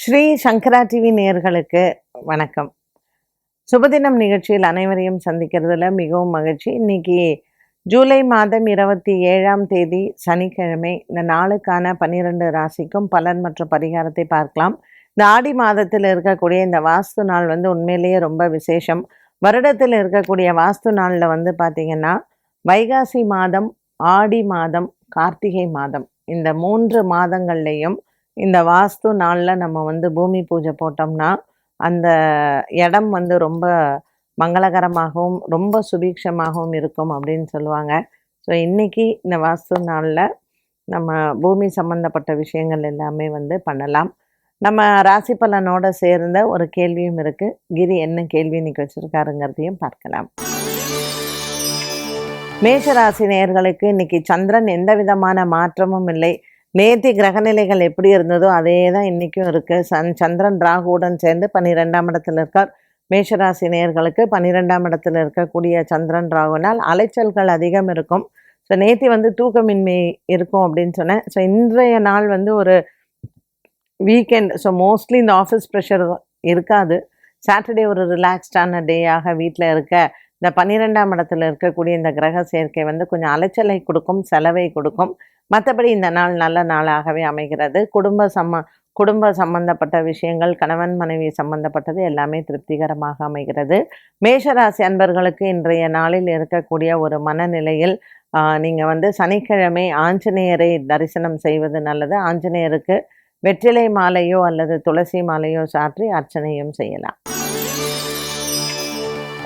ஸ்ரீ சங்கரா TV நேயர்களுக்கு வணக்கம். சுபதினம் நிகழ்ச்சியில் அனைவரையும் சந்திக்கிறதுல மிகவும் மகிழ்ச்சி. இன்னைக்கு ஜூலை மாதம் 27ஆம் தேதி சனிக்கிழமை. இந்த நாளுக்கான 12 ராசிக்கும் பலன் மற்றும் பரிகாரத்தை பார்க்கலாம். இந்த ஆடி மாதத்தில் இருக்கக்கூடிய இந்த வாஸ்து நாள் உண்மையிலேயே ரொம்ப விசேஷம். வருடத்தில் இருக்கக்கூடிய வாஸ்து நாளில் பார்த்திங்கன்னா வைகாசி மாதம், ஆடி மாதம், கார்த்திகை மாதம், இந்த 3 மாதங்கள்லேயும் இந்த வாஸ்து நாளில் நம்ம பூமி பூஜை போட்டோம்னா அந்த இடம் ரொம்ப மங்களகரமாகவும் ரொம்ப சுபீட்சமாகவும் இருக்கும் அப்படின்னு சொல்லுவாங்க. ஸோ இன்றைக்கி இந்த வாஸ்து நாளில் நம்ம பூமி சம்மந்தப்பட்ட விஷயங்கள் எல்லாமே பண்ணலாம். நம்ம ராசி பலனோட சேர்ந்த ஒரு கேள்வியும் இருக்குது. கிரி என்ன கேள்வி இன்னைக்கு வச்சுருக்காருங்கிறதையும் பார்க்கலாம். மேஷராசி நேயர்களுக்கு இன்னைக்கு சந்திரன் எந்த விதமான மாற்றமும் இல்லை. நேத்தி கிரகநிலைகள் எப்படி இருந்ததோ அதே தான் இன்றைக்கும் இருக்குது. சந்திரன் ராகுவுடன் சேர்ந்து 12ஆம் இடத்துல இருக்கார். மேஷராசி நேயர்களுக்கு 12ஆம் இடத்துல இருக்கக்கூடிய சந்திரன் ராகுனால் அலைச்சல்கள் அதிகம் இருக்கும். ஸோ நேத்தி தூக்கமின்மை இருக்கும் அப்படின்னு சொன்னேன். ஸோ இன்றைய நாள் ஒரு வீக்கெண்ட். ஸோ மோஸ்ட்லி இந்த ஆஃபீஸ் ப்ரெஷர் இருக்காது. சாட்டர்டே ஒரு ரிலாக்ஸ்டான டேயாக வீட்டில் இருக்க இந்த 12ஆம் இடத்துல இருக்கக்கூடிய இந்த கிரக சேர்க்கை கொஞ்சம் அலைச்சலை கொடுக்கும், செலவை கொடுக்கும். மற்றபடி இந்த நாள் நல்ல நாளாகவே அமைகிறது. குடும்ப சம்பந்தப்பட்ட விஷயங்கள், கணவன் மனைவி சம்பந்தப்பட்டது எல்லாமே திருப்திகரமாக அமைகிறது. மேஷராசி அன்பர்களுக்கு இன்றைய நாளில் இருக்கக்கூடிய ஒரு மனநிலையில் நீங்கள் சனிக்கிழமை ஆஞ்சநேயரை தரிசனம் செய்வது நல்லது. ஆஞ்சநேயருக்கு வெற்றிலை மாலையோ அல்லது துளசி மாலையோ சாற்றி அர்ச்சனையும் செய்யலாம்.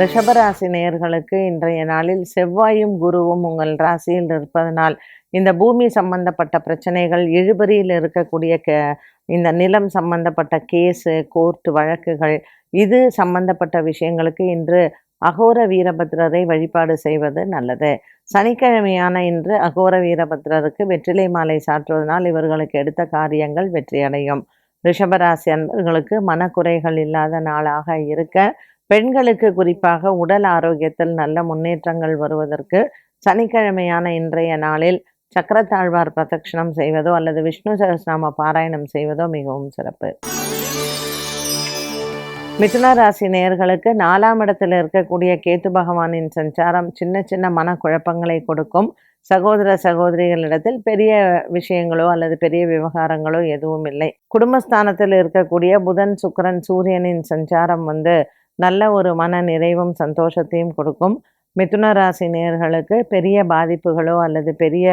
ரிஷபராசி நேயர்களுக்கு இன்றைய நாளில் செவ்வாயும் குருவும் உங்கள் ராசியில் இருப்பதனால் இந்த பூமி சம்பந்தப்பட்ட பிரச்சனைகள், இழுபறியில் இருக்கக்கூடிய இந்த நிலம் சம்பந்தப்பட்ட கேஸு, கோர்ட்டு வழக்குகள், இது சம்பந்தப்பட்ட விஷயங்களுக்கு இன்று அகோர வீரபத்ரரை வழிபாடு செய்வது நல்லது. சனிக்கிழமையான இன்று அகோர வீரபத்ரருக்கு வெற்றிலை மாலை சாற்றுவதனால் இவர்களுக்கு எடுத்த காரியங்கள் வெற்றியடையும். ரிஷபராசி அன்பர்களுக்கு மனக்குறைகள் இல்லாத நாளாக இருக்க, பெண்களுக்கு குறிப்பாக உடல் ஆரோக்கியத்தில் நல்ல முன்னேற்றங்கள் வருவதற்கு சனிக்கிழமையான இன்றைய நாளில் சக்கரத்தாழ்வார் பிரதட்சணம் செய்வதோ அல்லது விஷ்ணு சகஸ்ரநாம பாராயணம் செய்வதோ மிகவும் சிறப்பு. மிதுன ராசி நேயர்களுக்கு 4ஆம் இடத்தில் இருக்கக்கூடிய கேத்து பகவானின் சஞ்சாரம் சின்ன சின்ன மனக்குழப்பங்களை கொடுக்கும். சகோதர சகோதரிகளிடத்தில் பெரிய விஷயங்களோ அல்லது பெரிய விவகாரங்களோ எதுவும் இல்லை. குடும்பஸ்தானத்தில் இருக்கக்கூடிய புதன், சுக்கிரன், சூரியனின் சஞ்சாரம் நல்ல ஒரு மன நிறைவும் சந்தோஷத்தையும் கொடுக்கும். மிதுன ராசி நேயர்களுக்கு பெரிய பாதிப்புகளோ அல்லது பெரிய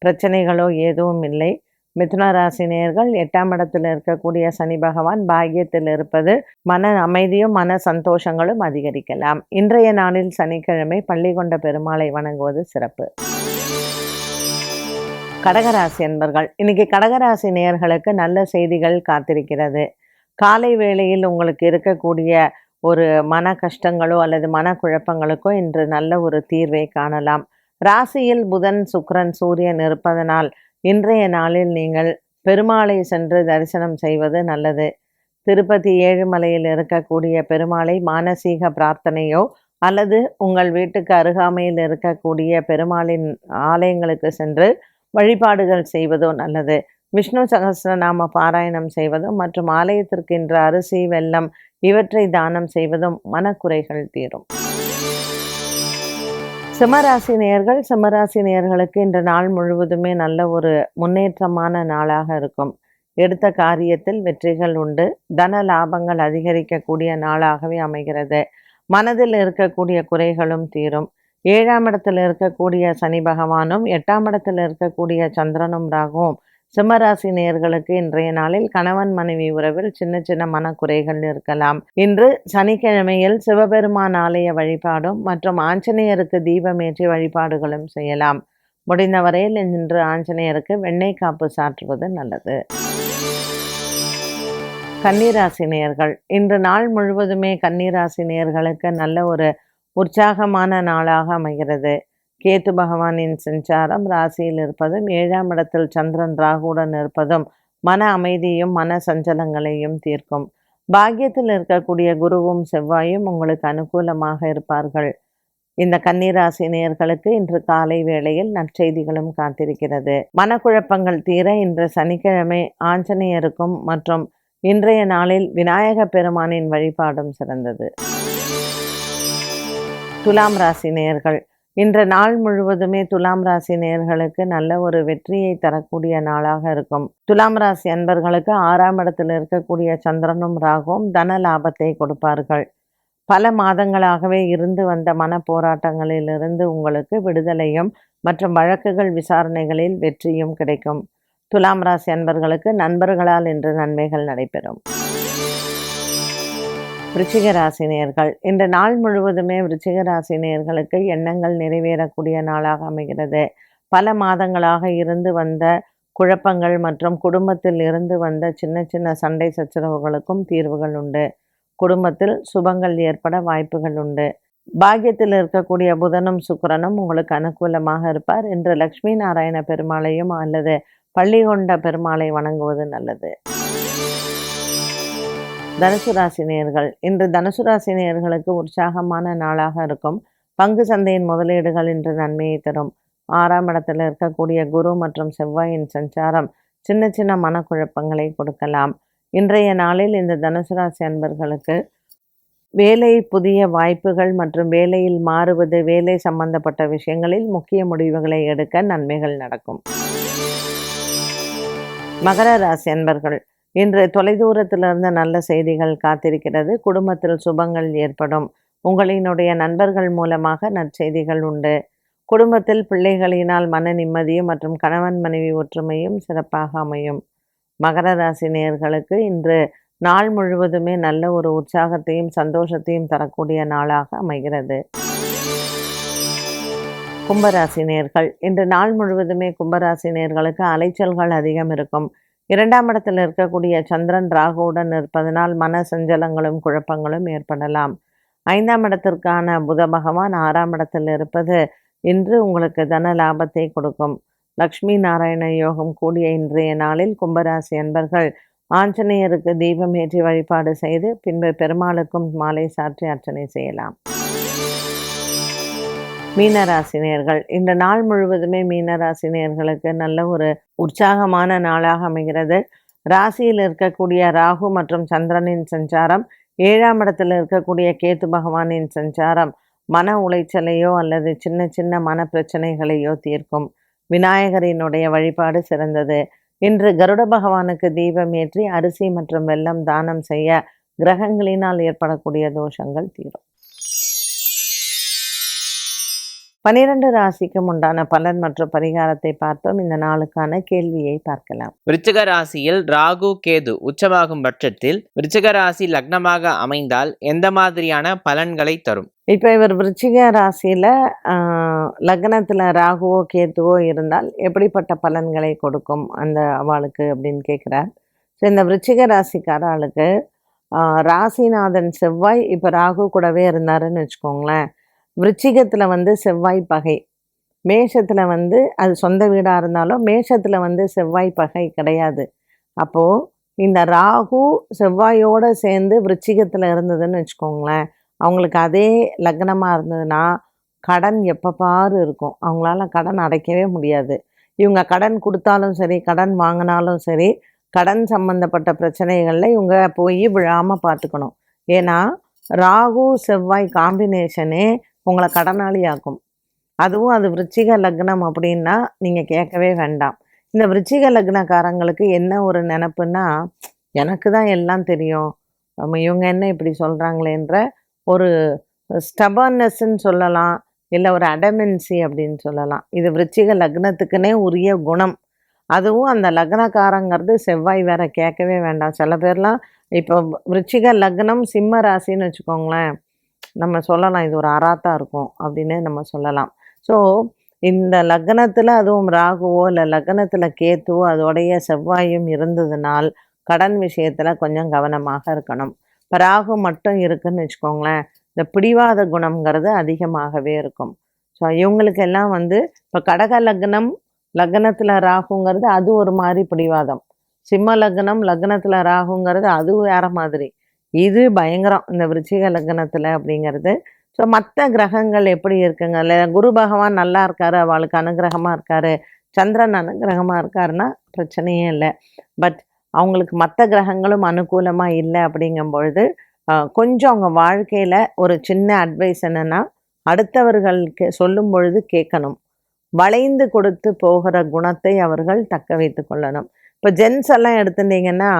பிரச்சனைகளோ எதுவும் இல்லை. மிதுன ராசி நேயர்கள் 8ஆம் இடத்தில் இருக்கக்கூடிய சனி பகவான் பாக்கியத்தில் இருப்பது மன அமைதியும் மன சந்தோஷங்களும் அதிகரிக்கலாம். இன்றைய நாளில் சனிக்கிழமை பள்ளி கொண்ட பெருமாளை வணங்குவது சிறப்பு. கடகராசி என்பர்கள் இன்னைக்கு கடகராசி நேயர்களுக்கு நல்ல செய்திகள் காத்திருக்கிறது. காலை வேளையில் உங்களுக்கு இருக்கக்கூடிய ஒரு மன கஷ்டங்களோ அல்லது மனக்குழப்பங்களுக்கோ இன்று நல்ல ஒரு தீர்வை காணலாம். ராசியில் புதன், சுக்கிரன், சூரியன் இருப்பதனால் இன்றைய நாளில் நீங்கள் பெருமாளை சென்று தரிசனம் செய்வது நல்லது. திருப்பதி ஏழுமலையில் இருக்கக்கூடிய பெருமாளை மானசீக பிரார்த்தனையோ அல்லது உங்கள் வீட்டுக்கு அருகாமையில் இருக்கக்கூடிய பெருமாளின் ஆலயங்களுக்கு சென்று வழிபாடுகள் செய்வதோ நல்லது. விஷ்ணு சகஸ்ரநாம பாராயணம் செய்வதும் மற்றும் ஆலயத்திற்கு இன்று அரிசி, வெல்லம் இவற்றை தானம் செய்வதும் மனக்குறைகள் தீரும். சிம்மராசி நேயர்களுக்கு இன்று நாள் முழுவதுமே நல்ல ஒரு முன்னேற்றமான நாளாக இருக்கும். எடுத்த காரியத்தில் வெற்றிகள் உண்டு. தன லாபங்கள் அதிகரிக்கக்கூடிய நாளாகவே அமைகிறது. மனதில் இருக்கக்கூடிய குறைகளும் தீரும். 7ஆம் இடத்தில் இருக்கக்கூடிய சனி பகவானும் 8ஆம் இடத்தில் இருக்கக்கூடிய சந்திரனும் ராகுவும் சிம்மராசி நேயர்களுக்கு இன்றைய நாளில் கணவன் மனைவி உறவில் சின்ன சின்ன மனக்குறைகள் இருக்கலாம். இன்று சனிக்கிழமையில் சிவபெருமான் ஆலய வழிபாடும் மற்றும் ஆஞ்சநேயருக்கு தீபமேற்றி வழிபாடுகளும் செய்யலாம். முடிந்த வரையில் இன்று ஆஞ்சநேயருக்கு வெண்ணெய் காப்பு சாற்றுவது நல்லது. கன்னிராசி நேயர்கள் இன்று நாள் முழுவதுமே கன்னிராசி நேயர்களுக்கு நல்ல ஒரு உற்சாகமான நாளாக அமைகிறது. கேத்து பகவானின் சஞ்சாரம் ராசியில் இருப்பதும் 7ஆம் இடத்தில் சந்திரன் ராகுவுடன் இருப்பதும் மன அமைதியும் மன சஞ்சலங்களையும் தீர்க்கும். பாக்கியத்தில் இருக்கக்கூடிய குருவும் செவ்வாயும் உங்களுக்கு அனுகூலமாக இருப்பார்கள். இந்த கன்னிராசி நேயர்களுக்கு இன்று காலை வேளையில் நற்செய்திகளும் காத்திருக்கிறது. மனக்குழப்பங்கள் தீர இன்று சனிக்கிழமை ஆஞ்சநேயருக்கும் மற்றும் இன்றைய நாளில் விநாயக பெருமானின் வழிபாடும் சிறந்தது. துலாம் ராசி நேயர்கள், இன்று நாள் முழுவதுமே துலாம் ராசி நேயர்களுக்கு நல்ல ஒரு வெற்றியை தரக்கூடிய நாளாக இருக்கும். துலாம் ராசி அன்பர்களுக்கு 6ஆம் இடத்தில் இருக்கக்கூடிய சந்திரனும் ராகுவும் தன லாபத்தை கொடுப்பார்கள். பல மாதங்களாகவே இருந்து வந்த மன போராட்டங்களிலிருந்து உங்களுக்கு விடுதலையும் மற்றும் வழக்குகள் விசாரணைகளில் வெற்றியும் கிடைக்கும். துலாம் ராசி அன்பர்களுக்கு நண்பர்களால் இன்று நன்மைகள் நடைபெறும். விருச்சிக ராசி நேயர்கள், இன்று நாள் முழுவதுமே விருச்சிக ராசி நேயர்களுக்கு எண்ணங்கள் நிறைவேறக்கூடிய நாளாக அமைகிறது. பல மாதங்களாக இருந்து வந்த குழப்பங்கள் மற்றும் குடும்பத்தில் இருந்து வந்த சின்ன சின்ன சண்டை சச்சரவுகளுக்கும் தீர்வுகள் உண்டு. குடும்பத்தில் சுபங்கள் ஏற்பட வாய்ப்புகள் உண்டு. பாக்கியத்தில் இருக்கக்கூடிய புதனும் சுக்கிரனும் உங்களுக்கு அனுகூலமாக இருப்பார். இன்று லக்ஷ்மி நாராயண பெருமாளையும் அல்லது பள்ளி கொண்ட பெருமாளை வணங்குவது நல்லது. தனுசு ராசி நேயர்கள், இன்று தனுசு ராசி நேயர்களுக்கு உற்சாகமான நாளாக இருக்கும். பங்கு சந்தையின் முதலீடுகள் இன்று நன்மையை தரும். 6ஆம் இடத்தில் இருக்கக்கூடிய குரு மற்றும் செவ்வாயின் சஞ்சாரம் சின்ன சின்ன மனக்குழப்பங்களை கொடுக்கலாம். இன்றைய நாளில் இந்த தனுசு ராசி அன்பர்களுக்கு வேலை, புதிய வாய்ப்புகள் மற்றும் வேலையில் மாறுவது, வேலை சம்பந்தப்பட்ட விஷயங்களில் முக்கிய முடிவுகளை எடுக்க நன்மைகள் நடக்கும். மகர ராசி அன்பர்கள், இன்று தொலைதூரத்திலிருந்து நல்ல செய்திகள் காத்திருக்கிறது. குடும்பத்தில் சுபங்கள் ஏற்படும். உங்களினுடைய நண்பர்கள் மூலமாக நற்செய்திகள் உண்டு. குடும்பத்தில் பிள்ளைகளினால் மன நிம்மதியும் மற்றும் கணவன் மனைவி ஒற்றுமையும் சிறப்பாக அமையும். மகர ராசி நேயர்களுக்கு இன்று நாள் முழுவதுமே நல்ல ஒரு உற்சாகத்தையும் சந்தோஷத்தையும் தரக்கூடிய நாளாக அமைகிறது. கும்பராசி நேயர்கள், இன்று நாள் முழுவதுமே கும்பராசி நேயர்களுக்கு அலைச்சல்கள் அதிகம் இருக்கும். 2ஆம் இடத்தில் இருக்கக்கூடிய சந்திரன் ராகுவுடன் இருப்பதனால் மன சஞ்சலங்களும் குழப்பங்களும் ஏற்படலாம். 5ஆம் இடத்திற்கான புத பகவான் 6ஆம் இடத்தில் இருப்பது இன்று உங்களுக்கு தன லாபத்தை கொடுக்கும். லக்ஷ்மி நாராயண யோகம் கூடிய இன்றைய நாளில் கும்பராசி அன்பர்கள் ஆஞ்சநேயருக்கு தீபம் ஏற்றி வழிபாடு செய்து பின்பு பெருமாளுக்கும் மாலை சாற்றி அர்ச்சனை செய்யலாம். மீனராசினியர்கள், இந்த நாள் முழுவதுமே மீனராசினியர்களுக்கு நல்ல ஒரு உற்சாகமான நாளாக அமைகிறது. ராசியில் இருக்கக்கூடிய ராகு மற்றும் சந்திரனின் சஞ்சாரம், 7ஆம் இடத்தில் இருக்கக்கூடிய கேத்து பகவானின் சஞ்சாரம் மன உளைச்சலையோ அல்லது சின்ன சின்ன மன பிரச்சனைகளையோ தீர்க்கும். விநாயகரினுடைய வழிபாடு சிறந்தது. இன்று கருட பகவானுக்கு தீபம் ஏற்றி அரிசி மற்றும் வெல்லம் தானம் செய்ய கிரகங்களினால் ஏற்படக்கூடிய தோஷங்கள் தீரும். 12 ராசிக்கும் உண்டான பலன் மற்றும் பரிகாரத்தை பார்த்தோம். இந்த நாளுக்கான கேள்வியை பார்க்கலாம். விருச்சிக ராசியில் ராகு கேது உச்சமாகும் பட்சத்தில் விருச்சிக ராசி லக்னமாக அமைந்தால் எந்த மாதிரியான பலன்களை தரும்? இப்போ இவர் விருச்சிக ராசியில் லக்னத்தில் ராகுவோ கேத்துவோ இருந்தால் எப்படிப்பட்ட பலன்களை கொடுக்கும் அந்த அவளுக்கு அப்படின்னு கேட்குறார். ஸோ இந்த விருச்சிக ராசிக்கார ஆளுக்கு ராசிநாதன் செவ்வாய் இப்போ ராகு கூடவே இருந்தாருன்னு வச்சுக்கோங்களேன். விருச்சிகத்தில் செவ்வாய் பகை, மேஷத்தில் அது சொந்த வீடாக இருந்தாலும் மேஷத்தில் செவ்வாய் பகை கிடையாது. அப்போது இந்த ராகு செவ்வாயோடு சேர்ந்து விருச்சிகத்தில் இருந்ததுன்னு வச்சுக்கோங்களேன், அவங்களுக்கு அதே லக்னமாக இருந்ததுன்னா கடன் எப்போ பாரு இருக்கும். அவங்களால கடன் அடைக்கவே முடியாது. இவங்க கடன் கொடுத்தாலும் சரி, கடன் வாங்கினாலும் சரி, கடன் சம்பந்தப்பட்ட பிரச்சனைகளில் இவங்க போய் விழாமல் பார்த்துக்கணும். ஏன்னா ராகு செவ்வாய் காம்பினேஷனே உங்களை கடனாளியாக்கும். அதுவும் அது விருச்சிக லக்னம் அப்படின்னா நீங்கள் கேட்கவே வேண்டாம். இந்த விருச்சிக லக்னக்காரங்களுக்கு என்ன ஒரு நினப்புன்னா, எனக்கு தான் எல்லாம் தெரியும், இவங்க என்ன இப்படி சொல்கிறாங்களேன்ற ஒரு ஸ்டபர்னஸ்ன்னு சொல்லலாம், இல்லை ஒரு அடமென்சி அப்படின்னு சொல்லலாம். இது விருச்சிக லக்னத்துக்குன்னே உரிய குணம். அதுவும் அந்த லக்னக்காரங்கிறது செவ்வாய் வேற கேட்கவே வேண்டாம். சில பேர்லாம் இப்போ விருச்சிக லக்னம் சிம்ம ராசின்னு வச்சுக்கோங்களேன், நம்ம சொல்லலாம் இது ஒரு அராத்தா இருக்கும் அப்படின்னு நம்ம சொல்லலாம். ஸோ இந்த லக்னத்தில் அதுவும் ராகுவோ இல்லை லக்னத்தில் கேத்துவோ அதோடைய செவ்வாயும் இருந்ததுனால் கடன் விஷயத்தில் கொஞ்சம் கவனமாக இருக்கணும். இப்போ ராகு மட்டும் இருக்குன்னு வச்சுக்கோங்களேன், இந்த பிடிவாத குணம்ங்கிறது அதிகமாகவே இருக்கும். ஸோ இவங்களுக்கெல்லாம் இப்போ கடக லக்னம் லக்னத்தில் ராகுங்கிறது அது ஒரு மாதிரி பிடிவாதம். சிம்ம லக்னம் லக்னத்தில் ராகுங்கிறது அது வேற மாதிரி. இது பயங்கரம் இந்த விருச்சிக லக்னத்தில் அப்படிங்கிறது. ஸோ மற்ற கிரகங்கள் எப்படி இருக்குங்க, இல்லை குரு பகவான் நல்லா இருக்காரு, அவளுக்கு அனுகிரகமாக இருக்காரு, சந்திரன் அனுகிரகமாக இருக்காருன்னா பிரச்சனையே இல்லை. பட் அவங்களுக்கு மற்ற கிரகங்களும் அனுகூலமாக இல்லை அப்படிங்கும் பொழுது கொஞ்சம் அவங்க வாழ்க்கையில் ஒரு சின்ன அட்வைஸ் என்னென்னா, அடுத்தவர்களுக்கு சொல்லும் பொழுது கேட்கணும். வளைந்து கொடுத்து போகிற குணத்தை அவர்கள் தக்க வைத்து கொள்ளணும். இப்போ ஜென்ஸ் எல்லாம் எடுத்துட்டிங்கன்னா,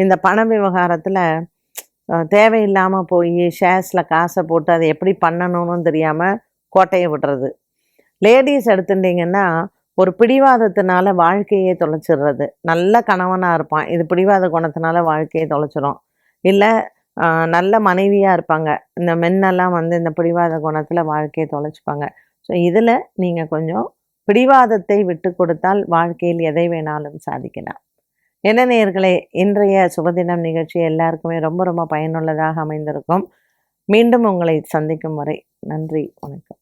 இந்த பண விவகாரத்தில் தேவையில்லாமல் போய் ஷேர்ஸில் காசை போட்டு அதை எப்படி பண்ணணும்னு தெரியாமல் கோட்டையை விடுறது. லேடீஸ் எடுத்துட்டிங்கன்னா, ஒரு பிடிவாதத்தினால வாழ்க்கையே தொலைச்சிடுறது. நல்ல கணவனாக இருப்பான், இது பிடிவாத குணத்தினால வாழ்க்கையை தொலைச்சிடும். இல்லை நல்ல மனைவியாக இருப்பாங்க, இந்த மென்னெல்லாம் வந்து இந்த பிடிவாத குணத்தில் வாழ்க்கையை தொலைச்சிப்பாங்க. ஸோ இதில் நீங்கள் கொஞ்சம் பிடிவாதத்தை விட்டு கொடுத்தால் வாழ்க்கையில் எதை வேணாலும் சாதிக்கலாம். என்ன நேயர்களே, இன்றைய சுபதினம் நிகழ்ச்சி எல்லாருக்குமே ரொம்ப ரொம்ப பயனுள்ளதாக அமைந்திருக்கும். மீண்டும் உங்களை சந்திக்கும் வரை நன்றி, வணக்கம்.